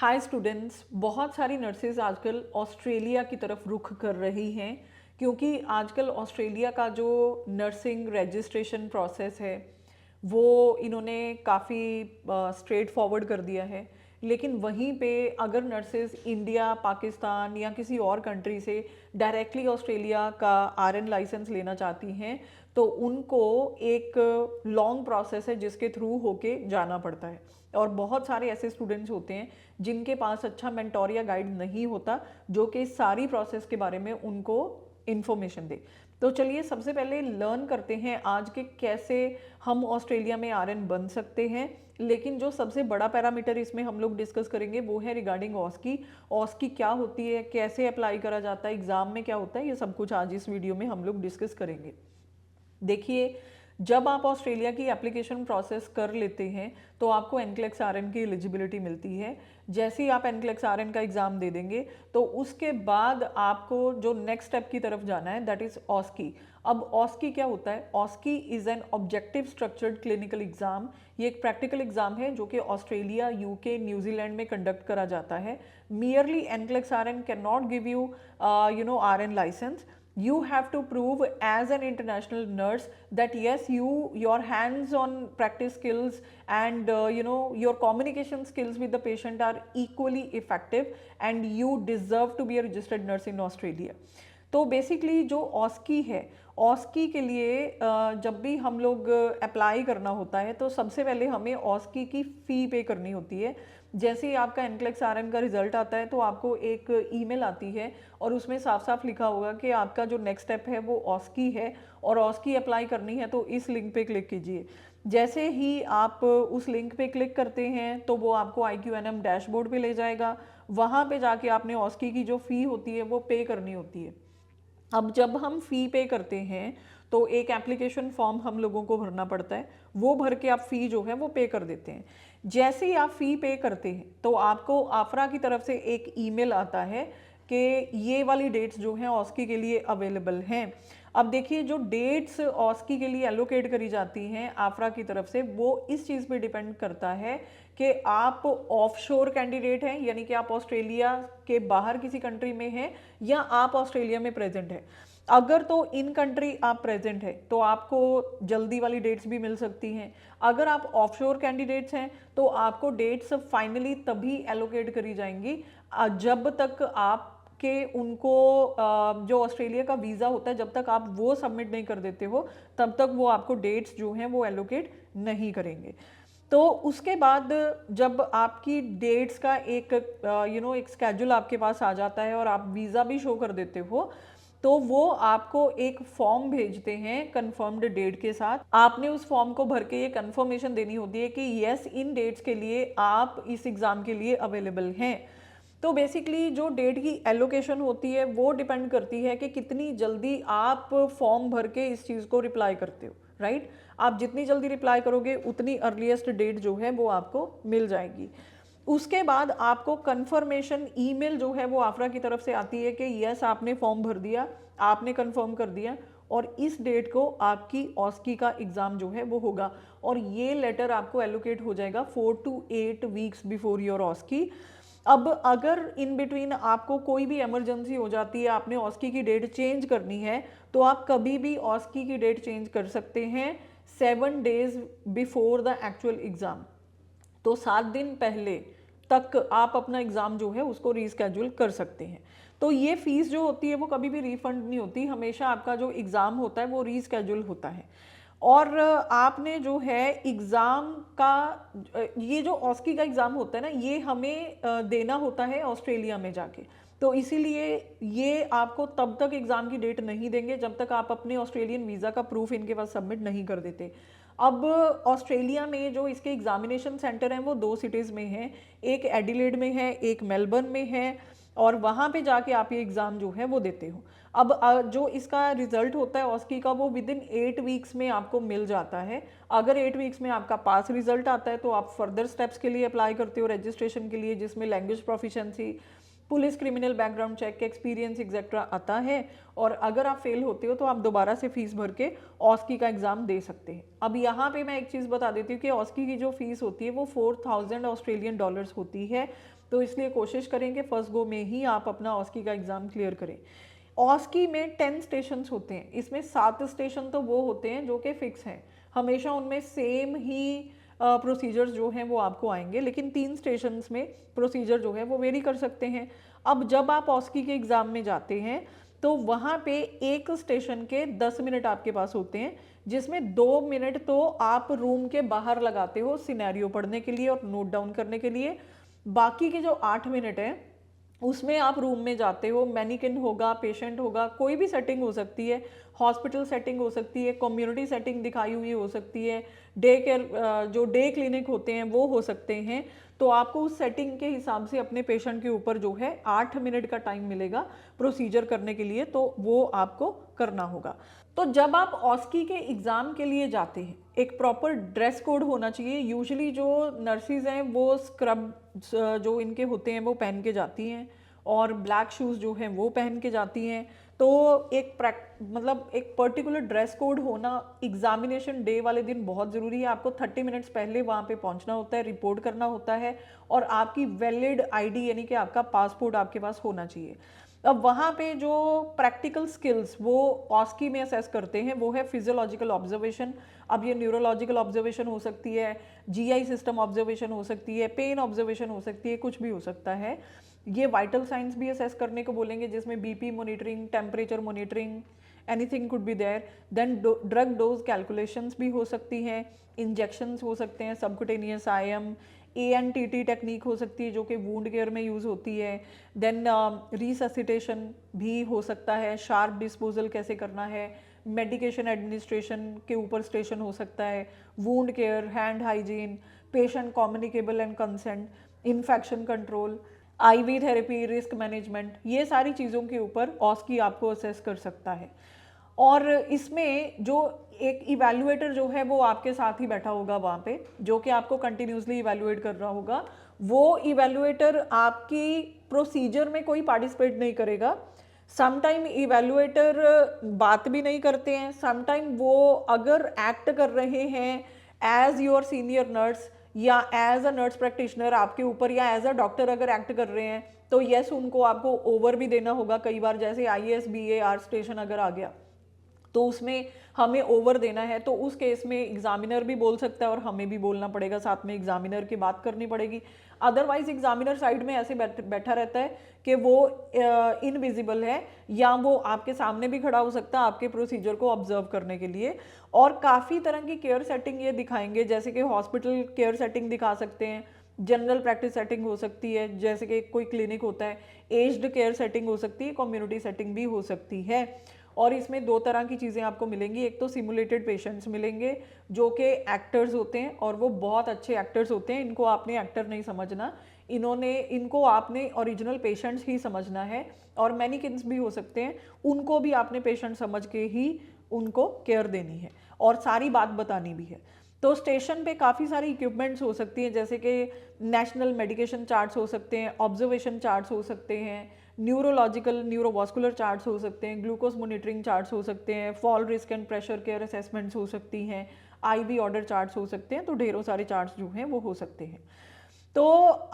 Hi students, बहुत सारी nurses आजकल ऑस्ट्रेलिया की तरफ रुख कर रही हैं क्योंकि आजकल ऑस्ट्रेलिया का जो नर्सिंग रजिस्ट्रेशन प्रोसेस है वो इन्होंने काफ़ी स्ट्रेट फॉरवर्ड कर दिया है। लेकिन वहीं पे अगर नर्सेज इंडिया, पाकिस्तान या किसी और कंट्री से डायरेक्टली ऑस्ट्रेलिया का आरएन लाइसेंस लेना चाहती हैं तो उनको एक लॉन्ग प्रोसेस है जिसके थ्रू होके जाना पड़ता है। और बहुत सारे ऐसे स्टूडेंट्स होते हैं जिनके पास अच्छा मेंटोर या गाइड नहीं होता जो कि सारी प्रोसेस के बारे में उनको इन्फॉर्मेशन दे। तो चलिए सबसे पहले लर्न करते हैं आज के कैसे हम ऑस्ट्रेलिया में आरएन बन सकते हैं। लेकिन जो सबसे बड़ा पैरामीटर इसमें हम लोग डिस्कस करेंगे वो है रिगार्डिंग ऑस्की। ऑस्की क्या होती है, कैसे अप्लाई करा जाता है, एग्जाम में क्या होता है, ये सब कुछ आज इस वीडियो में हम लोग डिस्कस करेंगे। देखिए, जब आप ऑस्ट्रेलिया की एप्लीकेशन प्रोसेस कर लेते हैं तो आपको एनक्लेक्स आरएन की एलिजिबिलिटी मिलती है। जैसे ही आप एनक्लेक्स आरएन का एग्जाम दे देंगे तो उसके बाद आपको जो नेक्स्ट स्टेप की तरफ जाना है दैट इज ऑस्की। अब ऑस्की क्या होता है? OSCE is an objective structured clinical exam. ये एक प्रैक्टिकल एग्जाम है जो कि ऑस्ट्रेलिया, यूके, न्यूजीलैंड में कंडक्ट करा जाता है। Merely NCLEX RN can not give you RN licence. You have to prove as an international nurse that yes, your hands on practice skills and your communication skills with the patient are equally effective and you deserve to be a registered nurse in Australia. तो basically जो ऑस्की है, ऑस्की के लिए जब भी हम लोग apply करना होता है तो सबसे पहले हमें ऑस्की की फ़ी पे करनी होती है। जैसे ही आपका एनक्लेक्स आरएन का रिजल्ट आता है तो आपको एक ईमेल आती है और उसमें साफ साफ लिखा होगा कि आपका जो नेक्स्ट स्टेप है वो ऑस्की है और ऑस्की अप्लाई करनी है तो इस लिंक पे क्लिक कीजिए। जैसे ही आप उस लिंक पे क्लिक करते हैं तो वो आपको IQNM डैशबोर्ड पे ले जाएगा। वहाँ पे जाके आपने ऑस्की की जो फ़ी होती है वो पे करनी होती है। अब जब हम फ़ी पे करते हैं तो एक एप्लीकेशन फॉर्म हम लोगों को भरना पड़ता है, वो भर के आप फ़ी जो है वो पे कर देते हैं। जैसे ही आप फ़ी पे करते हैं तो आपको आफरा की तरफ से एक ईमेल आता है कि ये वाली डेट्स जो हैं ऑस्की के लिए अवेलेबल हैं। अब देखिए, जो डेट्स ऑस्की के लिए एलोकेट करी जाती हैं आफरा की तरफ से वो इस चीज़ पे डिपेंड करता है कि आप ऑफशोर कैंडिडेट हैं, यानी कि आप ऑस्ट्रेलिया के बाहर किसी कंट्री में हैं या आप ऑस्ट्रेलिया में प्रेजेंट हैं। अगर तो इन कंट्री आप प्रेजेंट है तो आपको जल्दी वाली डेट्स भी मिल सकती हैं। अगर आप ऑफशोर कैंडिडेट्स हैं तो आपको डेट्स फाइनली तभी एलोकेट करी जाएंगी जब तक आप के उनको जो ऑस्ट्रेलिया का वीज़ा होता है जब तक आप वो सबमिट नहीं कर देते हो तब तक वो आपको डेट्स जो हैं वो एलोकेट नहीं करेंगे। तो उसके बाद जब आपकी डेट्स का एक एक स्केड्यूल आपके पास आ जाता है और आप वीज़ा भी शो कर देते हो तो वो आपको एक फॉर्म भेजते हैं कंफर्म्ड डेट के साथ। आपने उस फॉर्म को भर के ये कंफर्मेशन देनी होती है कि यस, इन डेट्स के लिए आप इस एग्ज़ाम के लिए अवेलेबल हैं। तो बेसिकली जो डेट की एलोकेशन होती है वो डिपेंड करती है कि कितनी जल्दी आप फॉर्म भर के इस चीज़ को रिप्लाई करते हो, राइट? आप जितनी जल्दी रिप्लाई करोगे उतनी अर्लीस्ट डेट जो है वो आपको मिल जाएगी। उसके बाद आपको कंफर्मेशन ईमेल जो है वो आफरा की तरफ से आती है कि यस, आपने फॉर्म भर दिया, आपने कंफर्म कर दिया और इस डेट को आपकी ऑस्की का एग्ज़ाम जो है वो होगा। और ये लेटर आपको एलोकेट हो जाएगा 4 to 8 वीक्स बिफोर योर ऑस्की। अब अगर इन बिटवीन आपको कोई भी इमरजेंसी हो जाती है, आपने ऑस्की की डेट चेंज करनी है तो आप कभी भी ऑस्की की डेट चेंज कर सकते हैं 7 days before the actual exam. तो 7 दिन पहले तक आप अपना एग्ज़ाम जो है उसको रीस्केड्यूल कर सकते हैं। तो ये फ़ीस जो होती है वो कभी भी रिफंड नहीं होती, हमेशा आपका जो एग्ज़ाम होता है वो रीस्केड्यूल होता है। और आपने जो है एग्ज़ाम का ये जो ऑस्की का एग्ज़ाम होता है ना ये हमें देना होता है ऑस्ट्रेलिया में जाके। तो इसीलिए ये आपको तब तक एग्ज़ाम की डेट नहीं देंगे जब तक आप अपने ऑस्ट्रेलियन वीज़ा का प्रूफ इनके पास सबमिट नहीं कर देते। अब ऑस्ट्रेलिया में जो इसके एग्जामिनेशन सेंटर हैं वो 2 सिटीज़ में हैं, एक एडिलेड में है, एक मेलबर्न में है और वहाँ पे जाके आप ये एग्ज़ाम जो है वो देते हो। अब जो इसका रिजल्ट होता है ऑस्की का वो विद इन 8 वीक्स में आपको मिल जाता है। अगर 8 वीक्स में आपका पास रिजल्ट आता है तो आप फर्दर स्टेप्स के लिए अप्लाई करते हो रजिस्ट्रेशन के लिए, जिसमें language proficiency, police criminal background check, experience etcetera आता है। और अगर आप फेल होते हो तो आप दोबारा से फीस भर के ऑस्की का एग्ज़ाम दे सकते हैं। अब यहाँ पे मैं एक चीज़ बता देती हूँ कि ऑस्की की जो फीस होती है वो 4000 ऑस्ट्रेलियन डॉलर्स होती है। तो इसलिए कोशिश करें कि फर्स्ट गो में ही आप अपना ऑस्की का एग्ज़ाम क्लियर करें। ऑस्की में 10 स्टेशंस होते हैं, इसमें 7 स्टेशन तो वो होते हैं जो कि फिक्स हैं, हमेशा उनमें सेम ही प्रोसीजर्स जो हैं वो आपको आएंगे, लेकिन 3 स्टेशंस में प्रोसीजर जो है वो वेरी कर सकते हैं। अब जब आप ऑस्की के एग्ज़ाम में जाते हैं तो वहाँ पे एक स्टेशन के 10 मिनट आपके पास होते हैं, जिसमें 2 मिनट तो आप रूम के बाहर लगाते हो सिनेरियो पढ़ने के लिए और नोट डाउन करने के लिए। बाकी के जो 8 मिनट हैं उसमें आप रूम में जाते हो, मैनिकिन होगा, पेशेंट होगा, कोई भी सेटिंग हो सकती है, हॉस्पिटल सेटिंग हो सकती है, कम्युनिटी सेटिंग दिखाई हुई हो सकती है, डे केयर जो डे क्लिनिक होते हैं वो हो सकते हैं। तो आपको उस सेटिंग के हिसाब से अपने पेशेंट के ऊपर जो है 8 मिनट का टाइम मिलेगा प्रोसीजर करने के लिए, तो वो आपको करना होगा। तो जब आप ऑस्की के एग्ज़ाम के लिए जाते हैं एक प्रॉपर ड्रेस कोड होना चाहिए। यूजुअली जो नर्सिस हैं वो स्क्रब जो इनके होते हैं वो पहन के जाती हैं और ब्लैक शूज़ जो हैं वो पहन के जाती हैं। तो एक मतलब एक पर्टिकुलर ड्रेस कोड होना एग्जामिनेशन डे वाले दिन बहुत ज़रूरी है। आपको 30 मिनट्स पहले वहाँ पे पहुँचना होता है, रिपोर्ट करना होता है और आपकी वैलिड आईडी यानी कि आपका पासपोर्ट आपके पास होना चाहिए। अब वहाँ पे जो प्रैक्टिकल स्किल्स वो ऑस्की में असेस करते हैं वो है फिजियोलॉजिकल ऑब्जर्वेशन। अब ये न्यूरोलॉजिकल ऑब्जर्वेशन हो सकती है, जीआई सिस्टम ऑब्जर्वेशन हो सकती है, पेन ऑब्जर्वेशन हो सकती है, कुछ भी हो सकता है। ये वाइटल साइंस भी असेस करने को बोलेंगे जिसमें BP monitoring, temperature monitoring, anything could be there. Then drug dose calculations भी हो सकती हैं, इंजेक्शंस हो सकते हैं, सबकुटेनियस आईएम, ANTT टेक्निक हो सकती है जो कि वूंड केयर में यूज़ होती है। देन रिससिटेशन भी हो सकता है, शार्प डिस्पोजल कैसे करना है, मेडिकेशन एडमिनिस्ट्रेशन के ऊपर स्टेशन हो सकता है, wound care, hand hygiene, patient communicable and consent, infection control, IV therapy, risk management, ये सारी चीज़ों के ऊपर ऑस्की आपको असेस कर सकता है। और इसमें जो एक इवैल्यूएटर जो है वो आपके साथ ही बैठा होगा वहाँ पे, जो कि आपको कंटिन्यूसली इवैल्यूएट कर रहा होगा। वो इवैल्यूएटर आपकी प्रोसीजर में कोई पार्टिसिपेट नहीं करेगा। समटाइम इवैल्यूएटर बात भी नहीं करते हैं, समटाइम वो अगर एक्ट कर रहे हैं एज योर सीनियर नर्स या एज अ नर्स प्रैक्टिशनर आपके ऊपर, या एज अ डॉक्टर अगर एक्ट कर रहे हैं तो यस उनको आपको ओवर भी देना होगा कई बार। जैसे IAS BAR स्टेशन अगर आ गया तो उसमें हमें ओवर देना है, तो उस केस में एग्जामिनर भी बोल सकता है और हमें भी बोलना पड़ेगा, साथ में एग्जामिनर की बात करनी पड़ेगी। अदरवाइज एग्जामिनर साइड में ऐसे बैठा रहता है कि वो इनविजिबल है, या वो आपके सामने भी खड़ा हो सकता है आपके प्रोसीजर को ऑब्जर्व करने के लिए। और काफ़ी तरह की केयर सेटिंग ये दिखाएंगे, जैसे कि हॉस्पिटल केयर सेटिंग दिखा सकते हैं, जनरल प्रैक्टिस सेटिंग हो सकती है जैसे कि कोई क्लिनिक होता है, एज्ड केयर सेटिंग हो सकती है, कम्युनिटी सेटिंग भी हो सकती है। और इसमें 2 तरह की चीज़ें आपको मिलेंगी, एक तो सिमुलेटेड पेशेंट्स मिलेंगे जो कि एक्टर्स होते हैं और वो बहुत अच्छे एक्टर्स होते हैं, इनको आपने एक्टर नहीं समझना, इनको आपने ओरिजिनल पेशेंट्स ही समझना है। और मैनिकिन्स भी हो सकते हैं, उनको भी आपने पेशेंट समझ के ही उनको केयर देनी है और सारी बात बतानी भी है। तो स्टेशन पे काफ़ी सारी इक्विपमेंट्स हो सकती हैं, जैसे कि नेशनल मेडिकेशन चार्ट्स हो सकते हैं, ऑब्जर्वेशन चार्ट्स हो सकते हैं, न्यूरोलॉजिकल न्यूरोवास्कुलर चार्ट्स हो सकते हैं, ग्लूकोज मॉनिटरिंग चार्ट्स हो सकते हैं, fall risk and pressure care assessments हो सकती हैं, IV ऑर्डर चार्ट्स हो सकते हैं। तो ढेरों सारे चार्ट्स जो हैं वो हो सकते हैं। तो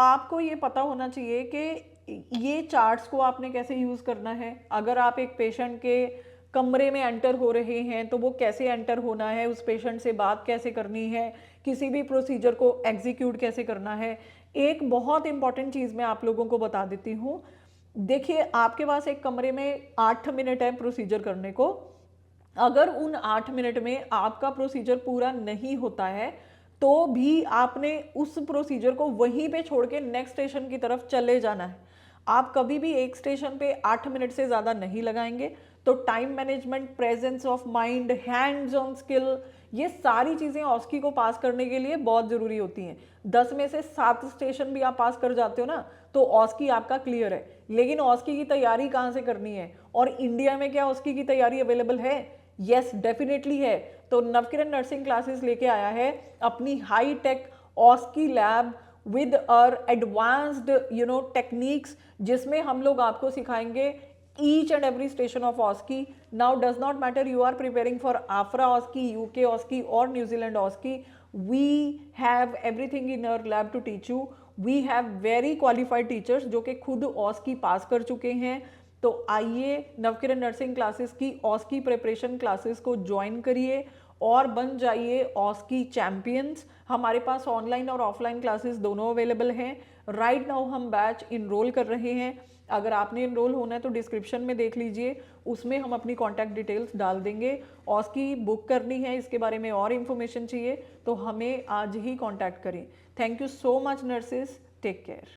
आपको ये पता होना चाहिए कि ये चार्ट्स को आपने कैसे यूज़ करना है। अगर आप एक पेशेंट के कमरे में एंटर हो रहे हैं तो वो कैसे एंटर होना है, उस पेशेंट से बात कैसे करनी है, किसी भी प्रोसीजर को एग्जीक्यूट कैसे करना है। एक बहुत इंपॉर्टेंट चीज़ मैं आप लोगों को बता देती हूँ। देखिए, आपके पास एक कमरे में 8 मिनट है प्रोसीजर करने को। अगर उन 8 मिनट में आपका प्रोसीजर पूरा नहीं होता है तो भी आपने उस प्रोसीजर को वहीं पे छोड़ के नेक्स्ट स्टेशन की तरफ चले जाना है। आप कभी भी एक स्टेशन पे 8 मिनट से ज़्यादा नहीं लगाएंगे। तो time management, presence of mind, hands on skill, ये सारी चीज़ें ऑस्की को पास करने के लिए बहुत ज़रूरी होती हैं। 10 में से 7 स्टेशन भी आप पास कर जाते हो ना तो ऑस्की आपका क्लियर है। लेकिन ऑस्की की तैयारी कहाँ से करनी है, और इंडिया में क्या ऑस्की की तैयारी अवेलेबल है? यस, डेफिनेटली है। तो नवकिरण नर्सिंग क्लासेस लेके आया है अपनी high tech OSCE lab with our advanced techniques, जिसमें हम लोग आपको सिखाएंगे each and every station of OSCE. Now does not matter you are preparing for AFRA OSCE, UK OSCE or New Zealand OSCE, we have everything in our lab to teach you. We have very qualified teachers जो कि खुद ऑस की पास कर चुके हैं। तो आइए Navkiran nursing classes की ऑस की प्रिपरेशन क्लासेस को ज्वाइन करिए और बन जाइए ऑस की चैंपियंस। हमारे पास ऑनलाइन और ऑफलाइन क्लासेस दोनों अवेलेबल हैं। राइट नाउ हम बैच इनरोल कर रहे हैं। अगर आपने इनरोल होना है तो डिस्क्रिप्शन में देख लीजिए, उसमें हम अपनी कॉन्टैक्ट डिटेल्स डाल देंगे। ऑस की बुक करनी है, इसके बारे में और इन्फॉर्मेशन चाहिए तो हमें आज ही कॉन्टैक्ट करें। Thank you so much nurses, take care.